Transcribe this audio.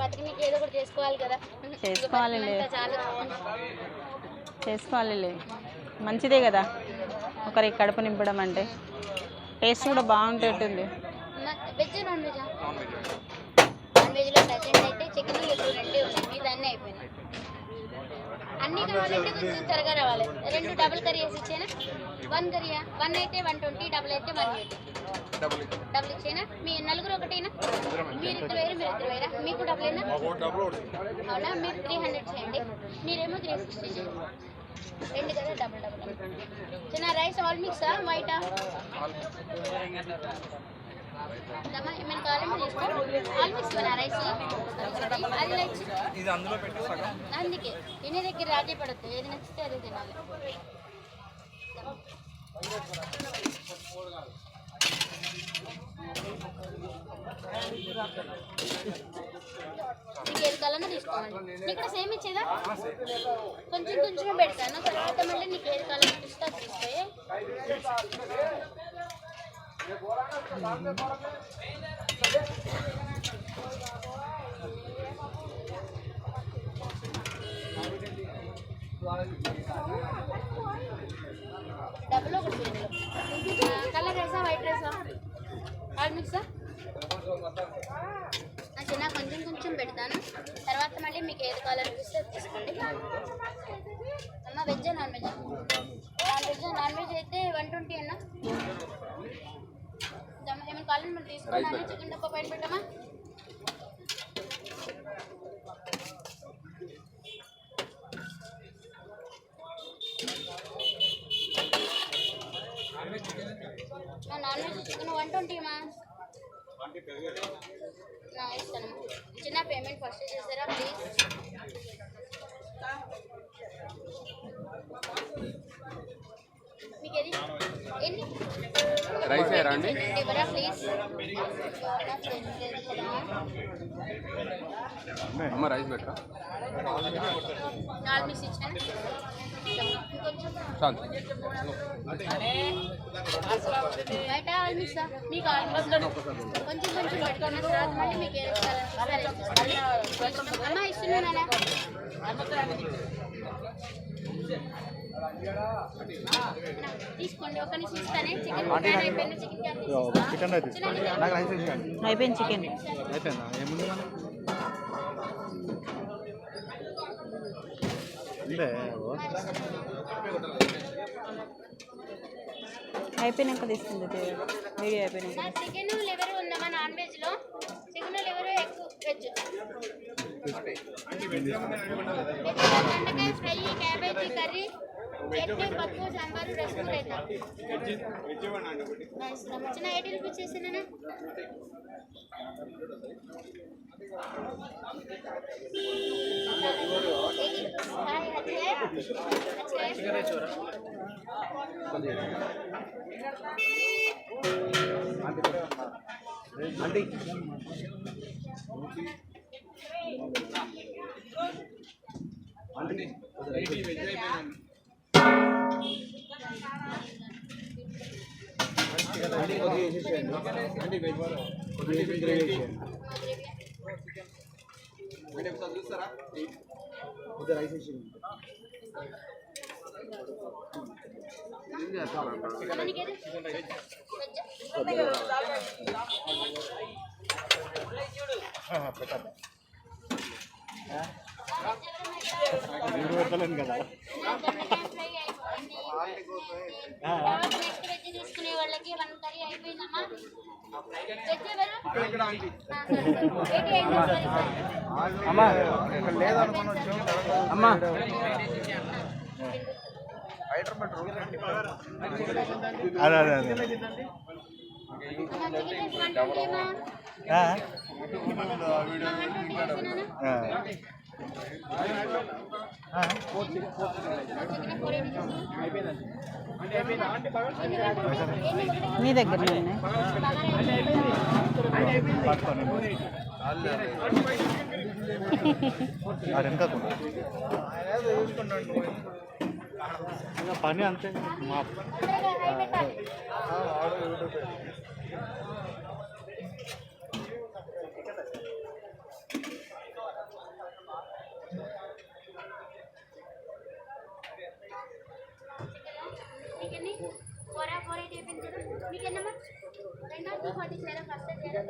బతికి ఏదో ఒకటి చేసుకోవాలి కదా. చేసుకోవాలి మంచిదే కదా ఒకరి కడుపు నింపడం అంటే. టేస్ట్ కూడా బాగుంటుంది. Veg non veg? నాన్ వెజ్లో ప్రజెంట్ అయితే చికెన్ ఎప్పుడు రెండే ఉన్నాయి, మీద అన్నీ అయిపోయినాయి. అన్నీ కావాలంటే కొంచెం త్వరగా రావాలి. 2 డబుల్ కర్రీ వేసి ఇచ్చేనా? 1 కర్రీయా? 1 అయితే 120, డబుల్ అయితే 180. డబుల్ ఇచ్చేనా? మీ నలుగురు ఒకటేనా? మీరు ఇద్దరు వేరా? మీకు డబులేనా? అవునా? మీరు 300 చేయండి, మీరేమో 360 చేయండి. 2 కదా డబుల్. చిన్న రైస్ ఆల్ మిక్సా వైటా? ఏమైనా కావాలంటే తీసుకో. ఆల్ మిక్స్ రైస్ అది నచ్చి అందుకే తినే దగ్గర రాజీ పడద్దు, ఏది నచ్చితే అది తినాలి. మీకు ఏది కావాలన్నా తీసుకోండి. ఇక్కడ సేమ్ ఇచ్చేదా? కొంచెం కొంచెం పెడతాను, తర్వాత మళ్ళీ నీకు ఏది కావాలని తీసుకో తీసుకో. డబ్బులో ఒకటి కలర్ రైసా వైట్ రైసా ఆల్ మిక్సా? చిన్న కొంచెం కొంచెం పెడతాను, తర్వాత మళ్ళీ మీకు ఏది కావాలనిపిస్తే తీసుకోండి. అమ్మ veg non veg? Non veg అయితే 120 అన్నా. ఏమైనా కావాలని మనం తీసుకున్నాను. చికెన్ డబ్బా పైన పెట్టామా? నాన్ వెజ్ చికెన్ 120 మా ఇస్తాను. చిన్న పేమెంట్ ఫస్ట్ చేస్తారా ప్లీజ్? మీకు ఏది ఎన్ని రైస్ రండి ఇవ్వరా ప్లీజ్? అమ్మ రైస్ పెట్టరా? 4 మిక్స్ ఇచ్చాను. బయట ఆల్ మిక్సా? మీకు కొంచెం కొంచెం పెట్టుకున్న తర్వాత మళ్ళీ మీకు అమ్మ ఇస్తున్నానా? తీసుకోండి, ఒక నిమిషం ఇస్తానే. చికెన్ అయిపోయింది. చికెన్ అయిపోయింది. చికెన్ అయిపోయినాక తీసుకుంది వీడియో అయిపోయినాక. చికెన్ లివర్ ఉందమ్మా నాన్ వెజ్ లో? చికెన్ లివర్ ఎగ్ వెజ్, బెండకాయ ఫ్రై, క్యాబేజీ కర్రీ, చట్నీ, పప్పు, సాంబారు, రసం, రైతా. చిన్న 80 రూపీస్ చేసినా? చూస్తారా? తీసుకునే వాళ్ళకి 1 కర్రీ అయిపోయిందమ్మా. మీ దగ్గర పని అంతే. మీకెన్ని 480 అయిపోయింది కదా మీకెన్నమ్మా 240 చేయరా ఫస్ట్ చేయరా